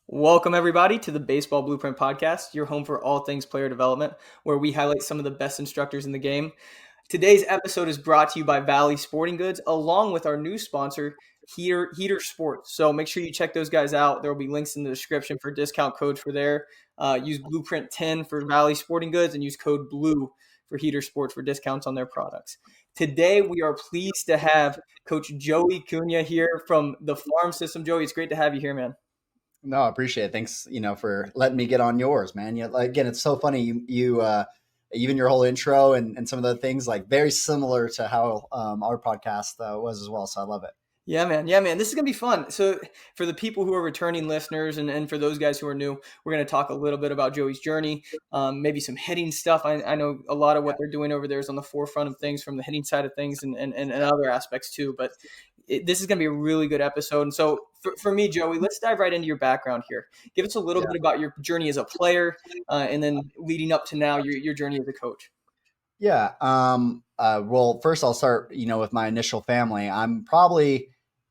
Welcome, everybody, to the Baseball Blueprint Podcast, your home for all things player development, where we highlight some of the best instructors in the game. Today's episode is brought to you by Valley Sporting Goods, along with our new sponsor, Heater Sports. So make sure you check those guys out. There will be links in the description for discount codes for there. Use Blueprint 10 for Valley Sporting Goods and use code BLUE for Heater Sports for discounts on their products. Today, we are pleased to have Coach Joey Cunha here from the farm system. Joey, it's great to have you here, man. No, I appreciate it. Thanks, for letting me get on yours, man. Again, it's so funny. Even your whole intro and some of the things like very similar to how our podcast was as well. So I love it. Yeah, man. Yeah, man. This is going to be fun. So, for the people who are returning listeners and for those guys who are new, we're going to talk a little bit about Joey's journey, maybe some hitting stuff. I know a lot of what they're doing over there is on the forefront of things from the hitting side of things and other aspects too. But this is going to be a really good episode. And so, for me, Joey, let's dive right into your background here. Give us a little Yeah. bit about your journey as a player and then leading up to now, your journey as a coach. Yeah. Well, first I'll start, with my initial family.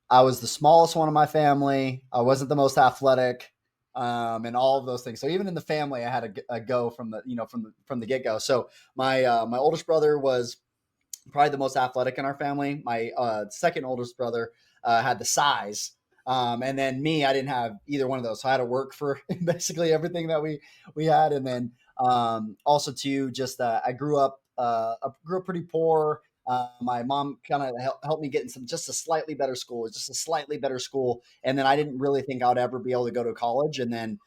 I was the smallest one of my family. I wasn't the most athletic, and all of those things. So even in the family, I had a go from the get go. So my oldest brother was probably the most athletic in our family. My second oldest brother had the size. And then me, I didn't have either one of those. So I had to work for basically everything that we had. And then also too, just I grew up pretty poor. My mom kind of helped me get in just a slightly better school, and then I didn't really think I would ever be able to go to college. And then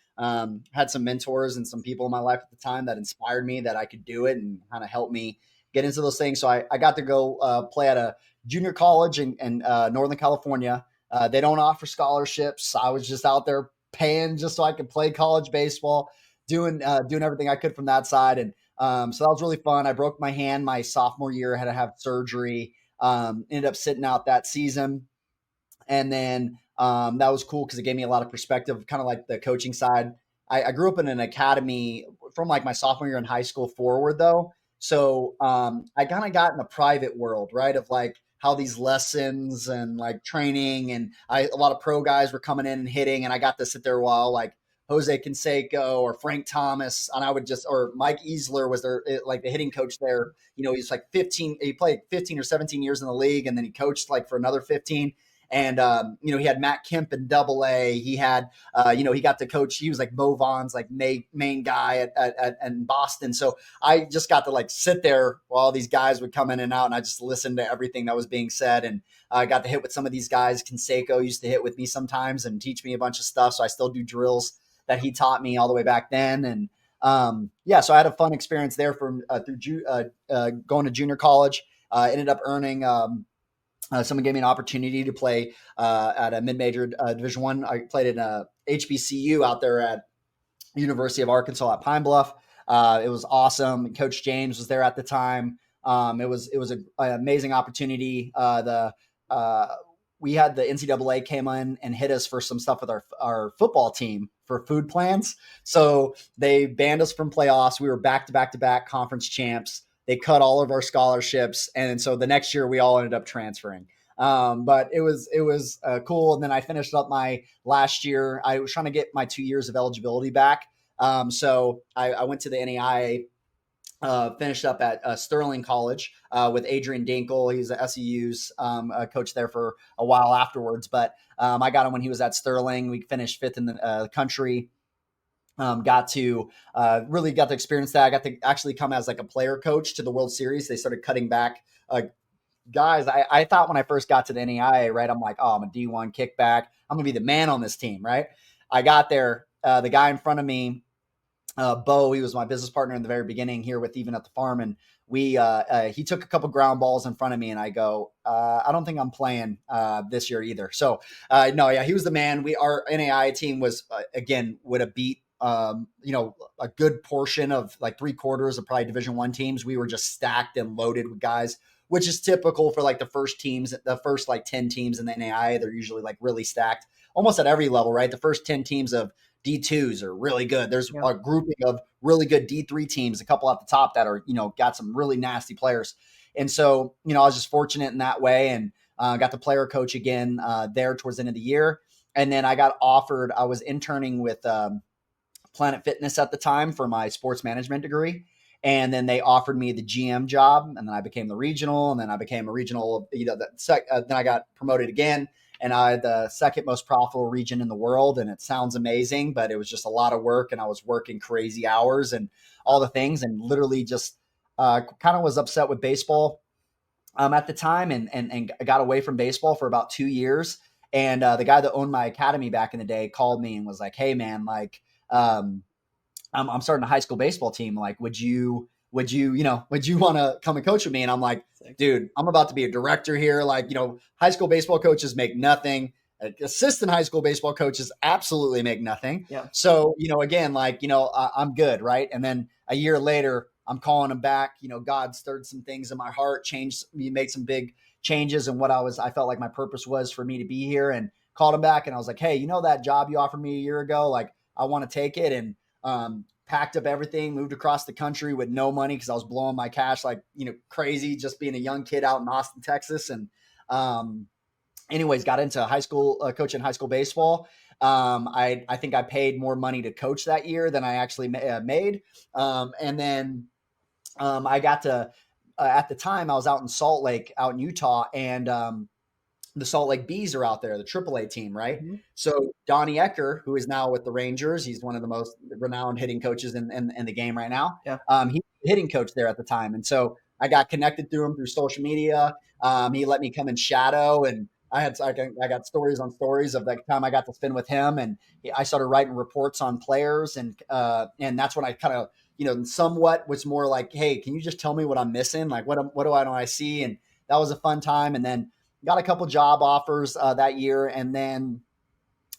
had some mentors and some people in my life at the time that inspired me that I could do it and kind of helped me get into those things. So I got to go play at a junior college in Northern California. They don't offer scholarships. I was just out there paying just so I could play college baseball, doing everything I could from that side. And so that was really fun. I broke my hand my sophomore year, had to have surgery, ended up sitting out that season. And then that was cool because it gave me a lot of perspective, kind of like the coaching side. I grew up in an academy from like my sophomore year in high school forward, though. So I kind of got in the private world, right, of like how these lessons and like training, and a lot of pro guys were coming in and hitting, and I got to sit there while like Jose Canseco or Frank Thomas, and I would or Mike Easler was there, like the hitting coach there. He's like 15, he played 15 or 17 years in the league, and then he coached like for another 15. And he had Matt Kemp in Double-A. He had, he got to coach. He was like Mo Vaughn's like main guy in Boston. So I just got to like sit there while all these guys would come in and out, and I just listened to everything that was being said. And I got to hit with some of these guys. Canseco used to hit with me sometimes and teach me a bunch of stuff. So I still do drills that he taught me all the way back then. And so I had a fun experience there from going to junior college. Ended up earning. Someone gave me an opportunity to play at a mid-major Division One. I played in a HBCU out there at University of Arkansas at Pine Bluff. It was awesome. Coach James was there at the time. It was an amazing opportunity. We had the NCAA came in and hit us for some stuff with our football team for food plans. So they banned us from playoffs. We were back-to-back conference champs. They cut all of our scholarships, and so the next year we all ended up transferring. But it was cool. And then I finished up my last year. I was trying to get my 2 years of eligibility back. So I went to the NAIA, finished up at Sterling College with Adrian Dinkle. He's the SEU's coach there for a while afterwards. But I got him when he was at Sterling. We finished fifth in the country. Got to experience that. I got to actually come as like a player coach to the World Series. They started cutting back guys. I thought when I first got to the NAIA, right, I'm like, oh, I'm a D1 kickback. I'm going to be the man on this team, right? I got there. The guy in front of me, Bo, he was my business partner in the very beginning here with Even at the Farm. And he took a couple ground balls in front of me, and I go, I don't think I'm playing this year either. So no, yeah, he was the man. Our NAIA team was, again, would have beat a good portion of like 3/4 of probably Division I teams. We were just stacked and loaded with guys, which is typical for like the first like 10 teams in the NAIA. They're usually like really stacked almost at every level, right? The first 10 teams of D2s are really good. There's a grouping of really good D3 teams, a couple at the top that are, got some really nasty players. And so, I was just fortunate in that way, and got the player coach again there towards the end of the year. And then I got offered, I was interning with Planet Fitness at the time for my sports management degree. And then they offered me the GM job, and then I became the regional, and then I became a regional. Then I got promoted again, and I had the second most profitable region in the world. And it sounds amazing, but it was just a lot of work, and I was working crazy hours and all the things, and literally just kind of was upset with baseball at the time, and got away from baseball for about 2 years. And the guy that owned my academy back in the day called me and was like, "Hey, man, like." I'm starting a high school baseball team. Like, would you want to come and coach with me? And I'm like, dude, I'm about to be a director here. Like, high school baseball coaches make nothing. Assistant high school baseball coaches absolutely make nothing. Yeah. So, again, like, I'm good. Right. And then a year later, I'm calling him back. God stirred some things in my heart, made some big changes in what I felt like my purpose was for me to be here, and called him back. And I was like, hey, that job you offered me a year ago, like, I want to take it. And packed up everything, moved across the country with no money because I was blowing my cash like, crazy, just being a young kid out in Austin, Texas. And anyways, got into high school, coaching high school baseball. I think I paid more money to coach that year than I actually made. And then I got to, at the time I was out in Salt Lake, out in Utah, and the Salt Lake Bees are out there, the AAA team, right? Mm-hmm. So Donnie Ecker, who is now with the Rangers, he's one of the most renowned hitting coaches in the game right now. Yeah. He's the hitting coach there at the time. And so I got connected through him through social media. He let me come and shadow, and I got stories on stories of the time I got to spend with him, and I started writing reports on players, and that's when I kind of, somewhat was more like, hey, can you just tell me what I'm missing? Like, what do I see? And that was a fun time. And then got a couple job offers that year, and then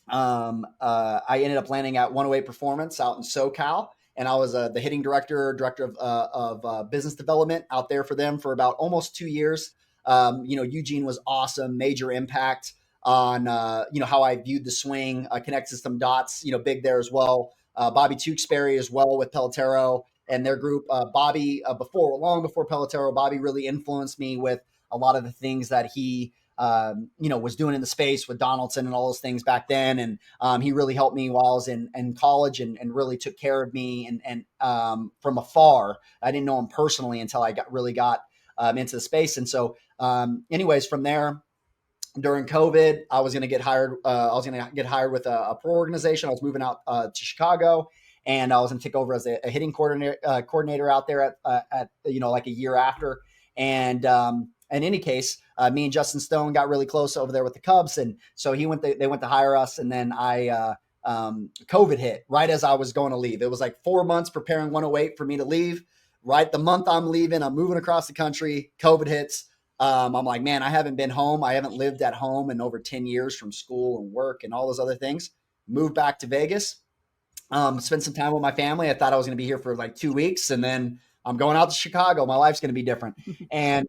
I ended up landing at 108 Performance out in SoCal, and I was the hitting director of business development out there for them for about almost 2 years. Eugene was awesome, major impact on how I viewed the swing, connected some dots, big there as well. Bobby Tewksbury as well with Pelotero and their group. Bobby, long before Pelotero, Bobby really influenced me with a lot of the things that he was doing in the space with Donaldson and all those things back then. And he really helped me while I was in college, and really took care of me and from afar. I didn't know him personally until I got into the space. And so anyways, from there, during COVID, I was going to get hired. I was going to get hired with a pro organization. I was moving out to Chicago, and I was going to take over as a hitting coordinator out there at like a year after. And in any case, me and Justin Stone got really close over there with the Cubs, and so they went to hire us, and then COVID hit right as I was going to leave. It was like 4 months preparing 108 for me to leave. Right the month I'm leaving, I'm moving across the country. COVID hits. I'm like, man, I haven't been home. I haven't lived at home in over 10 years from school and work and all those other things. Moved back to Vegas, spent some time with my family. I thought I was going to be here for like 2 weeks, and then I'm going out to Chicago. My life's going to be different. And,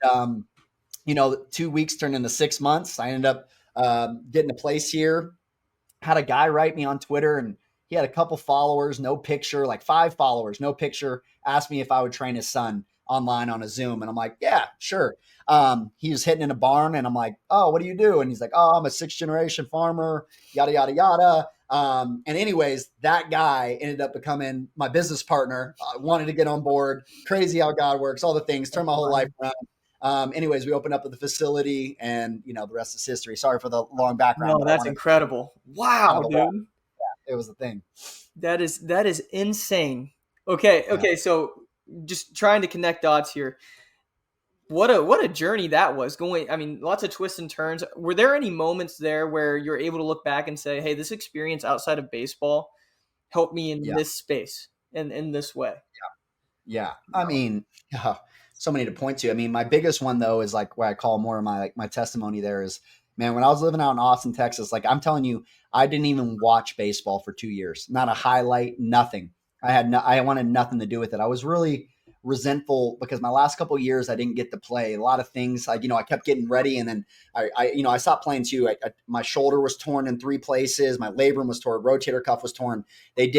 2 weeks turned into 6 months. I ended up getting a place here. Had a guy write me on Twitter, and he had a couple followers, no picture, like 5 followers, no picture, asked me if I would train his son online on a Zoom. And I'm like, yeah, sure. He was hitting in a barn, and I'm like, oh, what do you do? And he's like, oh, I'm a 6th generation farmer, yada, yada, yada. And anyways, that guy ended up becoming my business partner, wanted to get on board, crazy how God works, all the things, turned my whole life around. Anyways, we opened up the facility, and the rest is history. Sorry for the long background, No, but I that's wanted incredible. kind Wow, of a walk. dude. It was the thing. That is insane. Okay, Yeah. okay, so just trying to connect dots here. What a journey that was. I mean, lots of twists and turns. Were there any moments there where you're able to look back and say, "Hey, this experience outside of baseball helped me in Yeah. this space and in this way"? Yeah. I mean, so many to point to. I mean, my biggest one though is like what I call more of my testimony there is, man, when I was living out in Austin, Texas, like I'm telling you, I didn't even watch baseball for 2 years. Not a highlight, nothing. I wanted nothing to do with it. I was really resentful because my last couple of years I didn't get to play a lot of things. Like, I kept getting ready, and then I stopped playing too. My shoulder was torn in 3 places. My labrum was torn. Rotator cuff was torn. They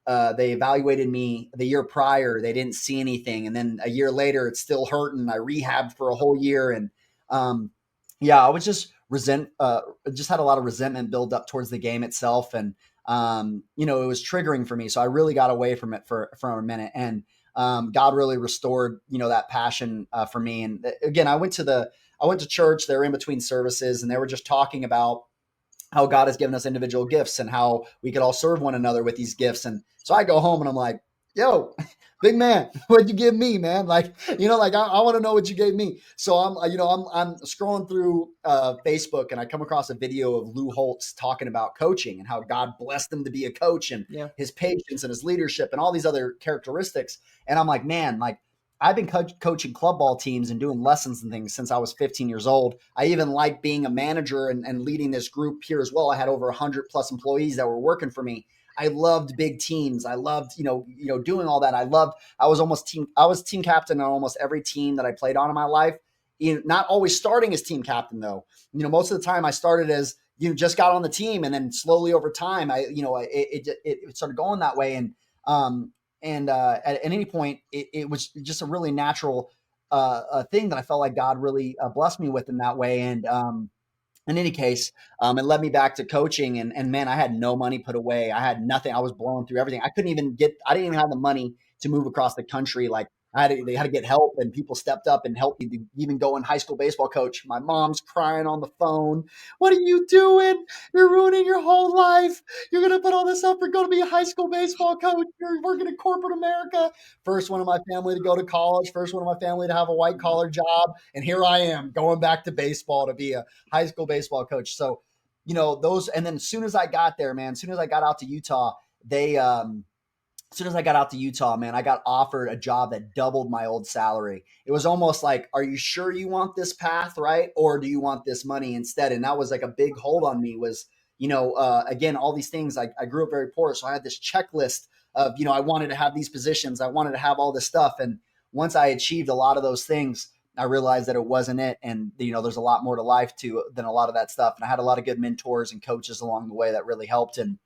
evaluated me the year prior. They didn't see anything. And then a year later, it's still hurting. I rehabbed for a whole year. And yeah, I was just just had a lot of resentment build up towards the game itself. And, it was triggering for me. So I really got away from it for a minute. And God really restored, that passion for me. And again, I went to church. They were in between services, and they were just talking about how God has given us individual gifts and how we could all serve one another with these gifts. And so I go home and I'm like, yo, big man, what'd you give me, man? Like, I want to know what you gave me. So I'm scrolling through Facebook, and I come across a video of Lou Holtz talking about coaching and how God blessed him to be a coach, and Yeah. his patience and his leadership and all these other characteristics. And I'm like, man, like, I've been coaching club ball teams and doing lessons and things since I was 15 years old. I even like being a manager and leading this group here as well. I had over 100 plus employees that were working for me. I loved big teams. I loved, doing all that. I was team captain on almost every team that I played on in my life. Not always starting as team captain though. Most of the time I started as, just got on the team, and then slowly over time, it started going that way. And at any point, it was just a really natural thing that I felt like God really blessed me with in that way. And in any case, it led me back to coaching, and man, I had no money put away. I had nothing. I was blowing through everything. I didn't even have the money to move across the country. Like, they had to get help, and people stepped up and helped me to even go in high school baseball coach. My mom's crying on the phone. What are you doing? You're ruining your whole life. You're going to put all this up for going to be a high school baseball coach. You're working in corporate America. First one of my family to go to college. First one of my family to have a white collar job. And here I am going back to baseball to be a high school baseball coach. So, and then as soon as I got there, man, as soon as I got out to Utah, man, I got offered a job that doubled my old salary. It was almost like, are you sure you want this path, right? Or do you want this money instead? And that was like a big hold on me was, again, all these things. I grew up very poor. So I had this checklist of, I wanted to have these positions. I wanted to have all this stuff. And once I achieved a lot of those things, I realized that it wasn't it. And, there's a lot more to life than a lot of that stuff. And I had a lot of good mentors and coaches along the way that really helped. And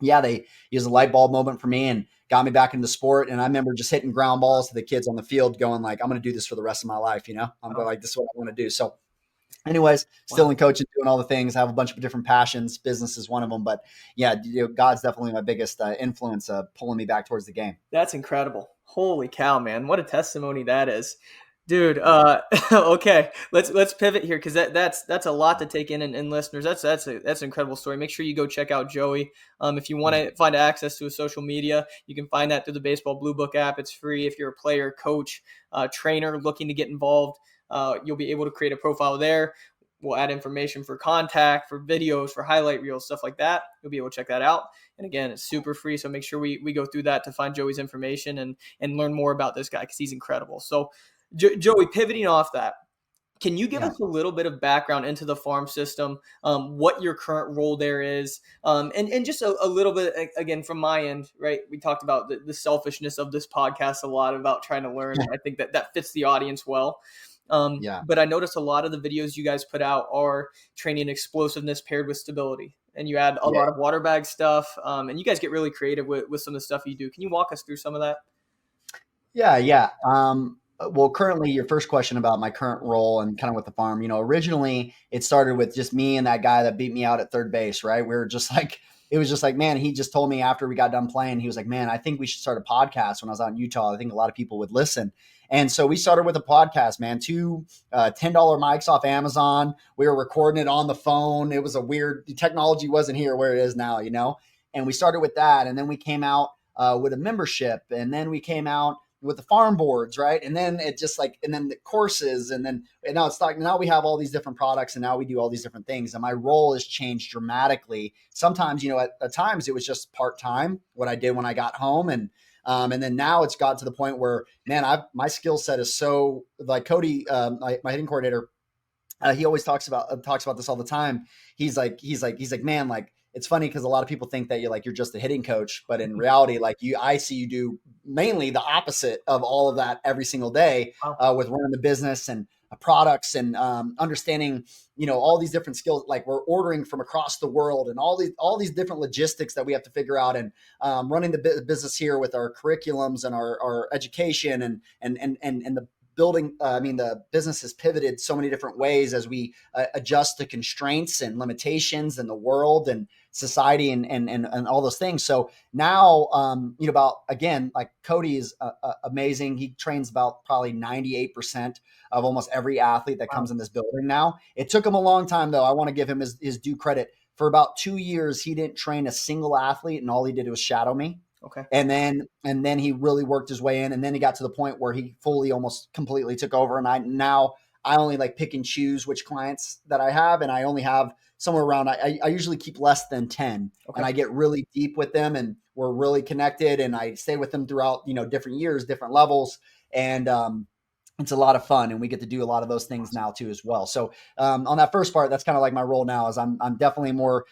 yeah, they used a light bulb moment for me and got me back into the sport. And I remember just hitting ground balls to the kids on the field going like, I'm going to do this for the rest of my life. I'm going like, this is what I want to do. So anyways, still in coaching, doing all the things. I have a bunch of different passions. Business is one of them, but yeah, God's definitely my biggest influence pulling me back towards the game. That's incredible. Holy cow, man. What a testimony that is. Dude, okay, let's pivot here because that's a lot to take in, and listeners, that's an incredible story. Make sure you go check out Joey. If you want to find access to his social media, you can find that through the Baseball Blue Book app. It's free. If you're a player, coach, trainer looking to get involved, you'll be able to create a profile there. We'll add information for contact, for videos, for highlight reels, stuff like that. You'll be able to check that out. And again, it's super free, so make sure we go through that to find Joey's information and learn more about this guy because he's incredible. So, Joey, pivoting off that, can you give us a little bit of background into the farm system, what your current role there is, and just a little bit, again, from my end, right? We talked about the selfishness of this podcast a lot about trying to learn. And I think that fits the audience well. But I noticed a lot of the videos you guys put out are training explosiveness paired with stability. And you add a lot of water bag stuff, and you guys get really creative with some of the stuff you do. Can you walk us through some of that? Yeah. Well, currently, your first question about my current role and kind of with the farm, originally it started with just me and that guy that beat me out at third base, right? We were just like, it was just like, man, he just told me after we got done playing, he was like, man, I think we should start a podcast when I was out in Utah. I think a lot of people would listen. And so we started with a podcast, man, two $10 mics off Amazon. We were recording it on the phone. It was a weird, technology wasn't here where it is now, and we started with that. And then we came out with a membership, and then we came out with the farm boards, right? And then it just like, and then the courses, and now it's like, now we have all these different products, and now we do all these different things. And my role has changed dramatically. Sometimes, at times it was just part-time, what I did when I got home. And then now it's got to the point where, man, my skill set is so, like Cody, my hitting coordinator, he always talks about this all the time. He's like, man, like, it's funny because a lot of people think that you're just a hitting coach, but in reality, I see you do mainly the opposite of all of that every single day with running the business and products and understanding, all these different skills. Like, we're ordering from across the world and all these different logistics that we have to figure out, and running the business here with our curriculums and our education and the the business has pivoted so many different ways as we adjust to constraints and limitations in the world and society and all those things. So now, about, again, like Cody is amazing. He trains about probably 98% of almost every athlete that Wow. comes in this building now. It took him a long time, though. I want to give him his due credit. For about 2 years, he didn't train a single athlete, and all he did was shadow me. Okay. And then he really worked his way in, and then he got to the point where he fully, almost completely took over. And I only like pick and choose which clients that I have, and I only have somewhere around. I usually keep less than 10, Okay. and I get really deep with them, and we're really connected, and I stay with them throughout different years, different levels, and it's a lot of fun, and we get to do a lot of those things Awesome. now too as well. So on that first part, that's kind of like my role now. Is I'm definitely more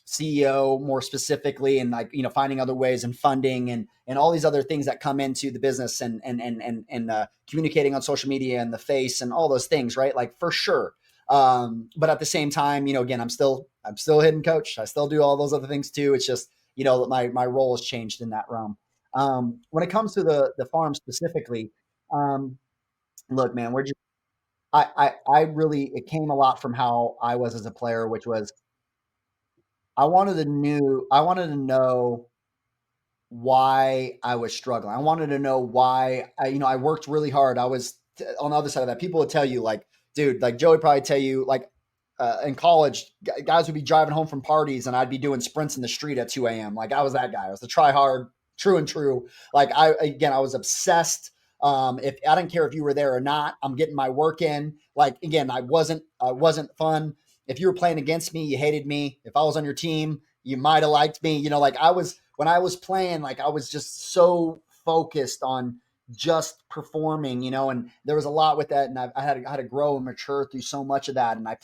CEO, more specifically, and like finding other ways and funding and all these other things that come into the business and communicating on social media and the face and all those things, right? Like for sure. But at the same time, again, I'm still hidden coach. I still do all those other things too. It's just my role has changed in that realm. When it comes to the farm specifically. Um, Look, man, I really, it came a lot from how I was as a player, which was I wanted to know why I was struggling. I wanted to know why I worked really hard. I was on the other side of that. People would tell you like, dude, like Joey would probably tell you like in college, guys would be driving home from parties and I'd be doing sprints in the street at 2 a.m. Like I was that guy. I was the try hard, true and true. Like I was obsessed. If I didn't care if you were there or not, I'm getting my work in. Like again, I wasn't fun. If you were playing against me, you hated me. If I was on your team, you might have liked me. Like I was when I was playing, like I was just so focused on just performing, and there was a lot with that. And I had to grow and mature through so much of that. And I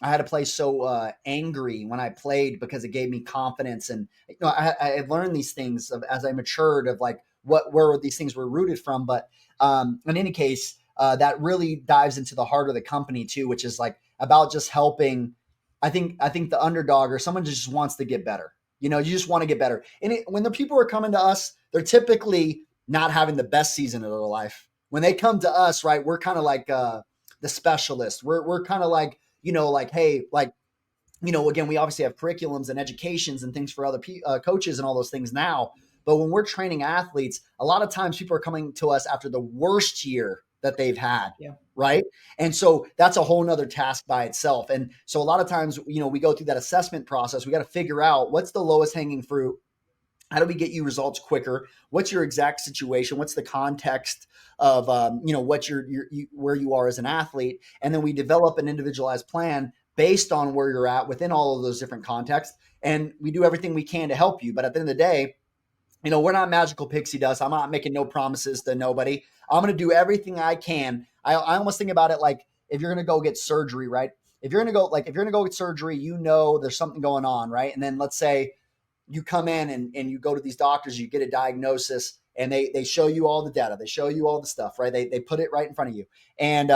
had to play so angry when I played because it gave me confidence. And I learned these things as I matured of like where these things were rooted from. But in any case, that really dives into the heart of the company too, which is like about just helping. I think the underdog or someone just wants to get better. You just want to get better. And when the people are coming to us, they're typically not having the best season of their life. When they come to us, right, we're kind of like the specialist. We're kind of like, like, hey, like, again, we obviously have curriculums and educations and things for other coaches and all those things now. But when we're training athletes, a lot of times people are coming to us after the worst year that they've had. Yeah. Right. And so that's a whole nother task by itself. And so a lot of times, we go through that assessment process. We got to figure out what's the lowest hanging fruit. How do we get you results quicker? What's your exact situation? What's the context of what where you are as an athlete? And then we develop an individualized plan based on where you're at within all of those different contexts. And we do everything we can to help you. But at the end of the day, we're not magical pixie dust. I'm not making no promises to nobody. I'm going to do everything I can. I almost think about it like if you're going to go get surgery, right? If you're going to go get surgery, there's something going on, right? And then let's say you come in and you go to these doctors, you get a diagnosis, and they show you all the data, they show you all the stuff, right? They put it right in front of you, and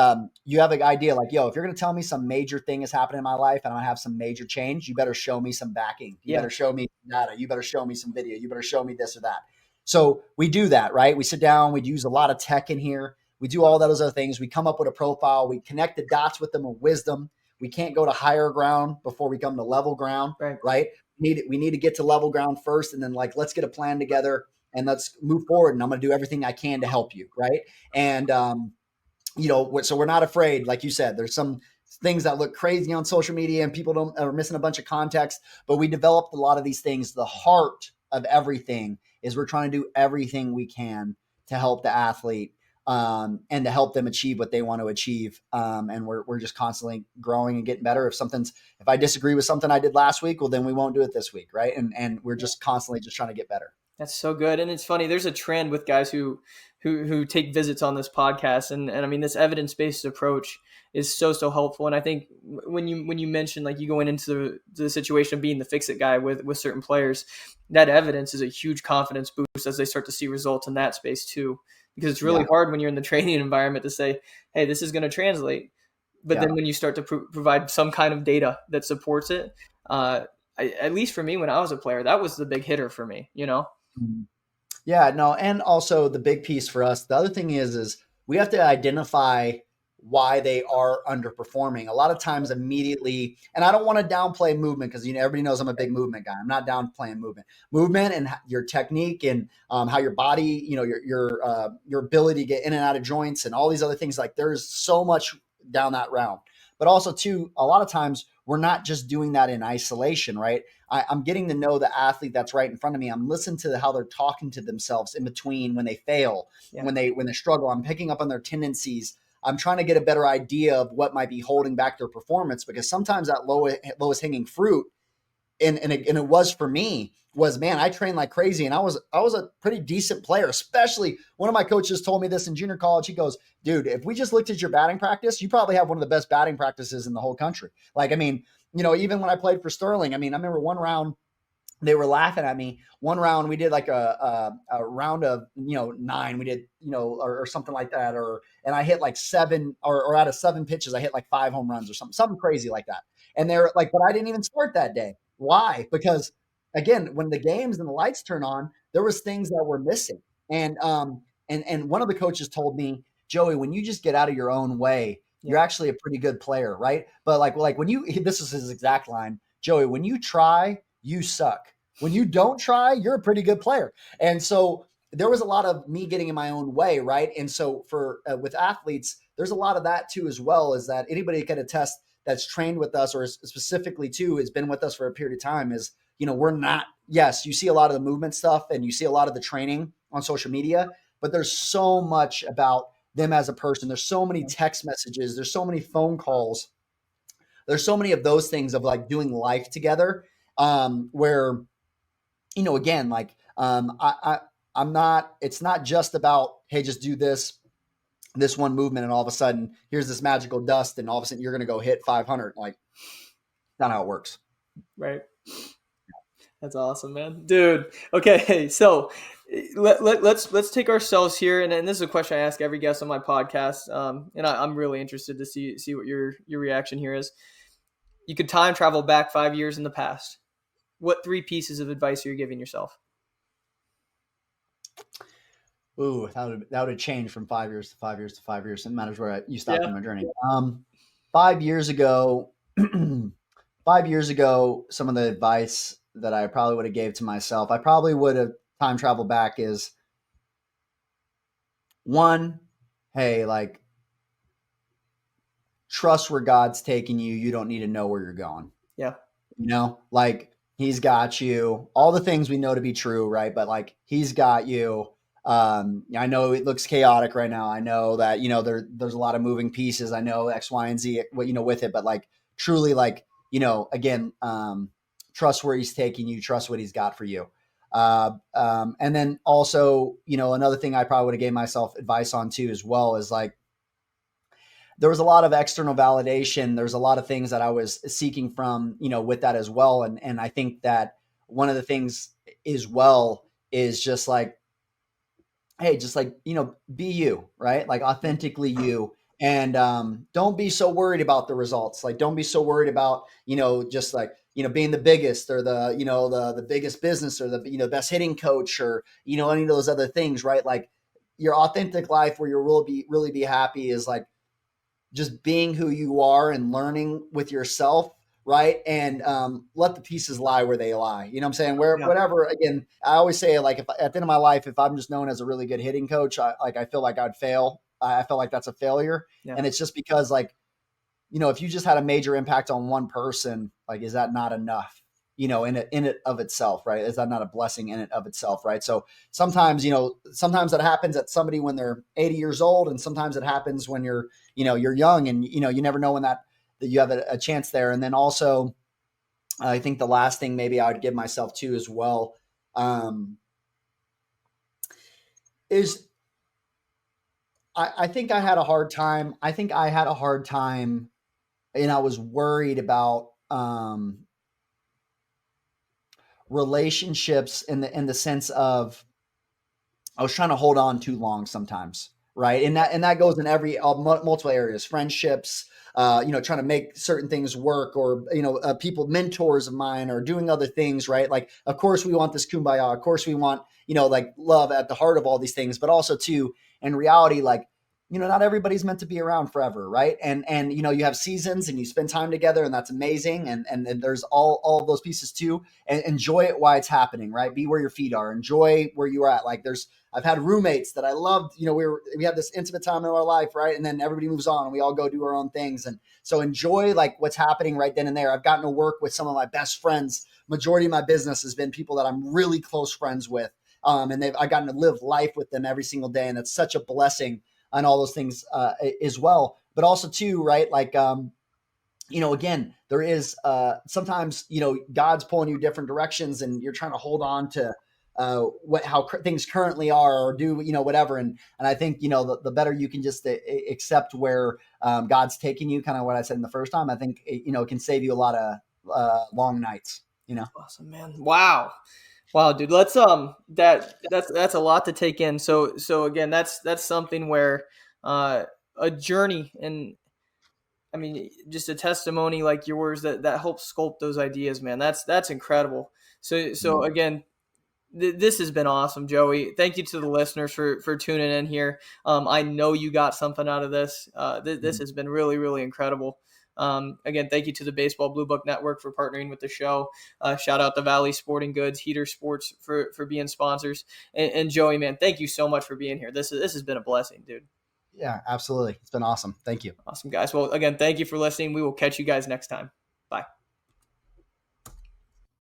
you have an idea like, yo, if you're going to tell me some major thing is happening in my life and I have some major change, you better show me some backing. You Yeah. better show me data. You better show me some video. You better show me this or that. So we do that, right? We sit down, we use a lot of tech in here. We do all those other things. We come up with a profile. We connect the dots with them with wisdom. We can't go to higher ground before we come to level ground, Right. right? We need to get to level ground first, and then like let's get a plan together and let's move forward. And I'm going to do everything I can to help you, right? And so we're not afraid. Like you said, there's some things that look crazy on social media and people don't are missing a bunch of context, but we developed a lot of these things. The heart of everything is we're trying to do everything we can to help the athlete and to help them achieve what they want to achieve. And we're just constantly growing and getting better. If I disagree with something I did last week, well, then we won't do it this week. Right. And we're just constantly just trying to get better. That's so good, and it's funny. There's a trend with guys who take visits on this podcast, and I mean this evidence based approach is so helpful. And I think when you mentioned like you going into the situation of being the fix it guy with certain players, that evidence is a huge confidence boost as they start to see results in that space too. Because it's really Yeah. hard when you're in the training environment to say, hey, this is going to translate, but Yeah. then when you start to provide some kind of data that supports it, at least for me when I was a player, that was the big hitter for me. Mhm. Yeah, no, and also the big piece for us. The other thing is we have to identify why they are underperforming. A lot of times immediately, and I don't want to downplay movement because, everybody knows I'm a big movement guy. I'm not downplaying movement and your technique and how your body, your ability to get in and out of joints and all these other things. Like there's so much down that route. But also too, a lot of times we're not just doing that in isolation, right? I'm getting to know the athlete that's right in front of me. I'm listening to how they're talking to themselves in between when they fail, Yeah. when they struggle. I'm picking up on their tendencies. I'm trying to get a better idea of what might be holding back their performance, because sometimes that lowest hanging fruit, and it was for me, was, man, I trained like crazy and I was a pretty decent player. Especially one of my coaches told me this in junior college. He goes, dude, if we just looked at your batting practice, you probably have one of the best batting practices in the whole country. Like, I mean, even when I played for Sterling, I mean, I remember one round they were laughing at me. One round we did like a round of 9. We did or something like that, and I hit like 7 or out of 7 pitches I hit like 5 home runs or something crazy like that. And they're like, but I didn't even start that day. Why? Because again, when the games and the lights turn on, there was things that were missing. And one of the coaches told me, Joey, when you just get out of your own way, you're actually a pretty good player, right? But like when you, this is his exact line, Joey, when you try, you suck. When you don't try, you're a pretty good player. And so there was a lot of me getting in my own way, right? And so for with athletes, there's a lot of that too as well, is that anybody can attest that's trained with us, or specifically too has been with us for a period of time, is, we're not, yes, you see a lot of the movement stuff and you see a lot of the training on social media, but there's so much about them as a person. There's so many text messages, there's so many phone calls, there's so many of those things of like doing life together, where again, like I'm not, it's not just about, hey, just do this one movement and all of a sudden here's this magical dust and all of a sudden you're going to go hit 500. Like, not how it works. Right. That's awesome, man. Dude. Okay. So let's take ourselves here. And this is a question I ask every guest on my podcast. And I'm really interested to see what your reaction here is. You could time travel back 5 years in the past. What 3 pieces of advice are you giving yourself? Ooh, that would have changed from 5 years to 5 years to 5 years. It matters where you stopped in my journey. 5 years ago, 5 years ago, some of the advice that I probably would have gave to myself, I probably would have time traveled back, is one, hey, like, trust where God's taking you. You don't need to know where you're going. Yeah. Like, he's got you, all the things we know to be true, right? But like, he's got you. I know it looks chaotic right now. I know that, there's a lot of moving pieces. I know X, Y, and Z, with it, but like, truly, like, again, trust where he's taking you, trust what he's got for you. And then also, another thing I probably would have gave myself advice on too, as well, is like, there was a lot of external validation. There's a lot of things that I was seeking from, with that as well. And I think that one of the things as well is just like, hey, just like, be you, right? Like, authentically you. And don't be so worried about the results. Like, don't be so worried about, just like, being the biggest, or the, the biggest business, or the, best hitting coach, or, any of those other things, right? Like, your authentic life where you'll really be happy is like just being who you are and learning with yourself, right? And let the pieces lie where they lie. You know what I'm saying? Whatever. Again, I always say, like, if at the end of my life, if I'm just known as a really good hitting coach, I feel like I'd fail. I feel like that's a failure. Yeah. And it's just because, like, if you just had a major impact on one person, like, is that not enough? In it of itself, right? Is that not a blessing in it of itself, right? So sometimes, sometimes it happens at somebody when they're 80 years old, and sometimes it happens when you're young, and you never know when that you have a chance there. And then also, I think the last thing maybe I would give myself to as well, is I think I had a hard time. And I was worried about relationships in the sense of, I was trying to hold on too long sometimes, right? And that goes in every multiple areas, friendships, trying to make certain things work, or people, mentors of mine, are doing other things, right? Like, of course we want this kumbaya, of course we want like love at the heart of all these things, but also too, in reality, like, not everybody's meant to be around forever, right? And you have seasons and you spend time together, and that's amazing. And there's all of those pieces too. And enjoy it while it's happening, right? Be where your feet are. Enjoy where you're at. Like I've had roommates that I loved. We have this intimate time in our life, right? And then everybody moves on, and we all go do our own things. And so enjoy like what's happening right then and there. I've gotten to work with some of my best friends. Majority of my business has been people that I'm really close friends with. And I've gotten to live life with them every single day. And that's such a blessing on all those things as well. But also too, right? Like, again, there is sometimes, God's pulling you different directions and you're trying to hold on to how things currently are or do, whatever. And I think, the better you can just accept where God's taking you, kind of what I said in the first time, I think, it can save you a lot of long nights, Awesome, man. Wow, dude. Let's that's a lot to take in. So again, that's something where a journey, and I mean just a testimony like yours that helps sculpt those ideas, man. That's incredible. So again, this has been awesome, Joey. Thank you to the listeners for tuning in here. I know you got something out of this. This has been really, really incredible. Again, thank you to the Baseball Blue Book Network for partnering with the show. Shout out to Valley Sporting Goods, Heater Sports for being sponsors. And Joey, man, thank you so much for being here. This has been a blessing, dude. Yeah, absolutely. It's been awesome. Thank you. Awesome, guys. Well, again, thank you for listening. We will catch you guys next time.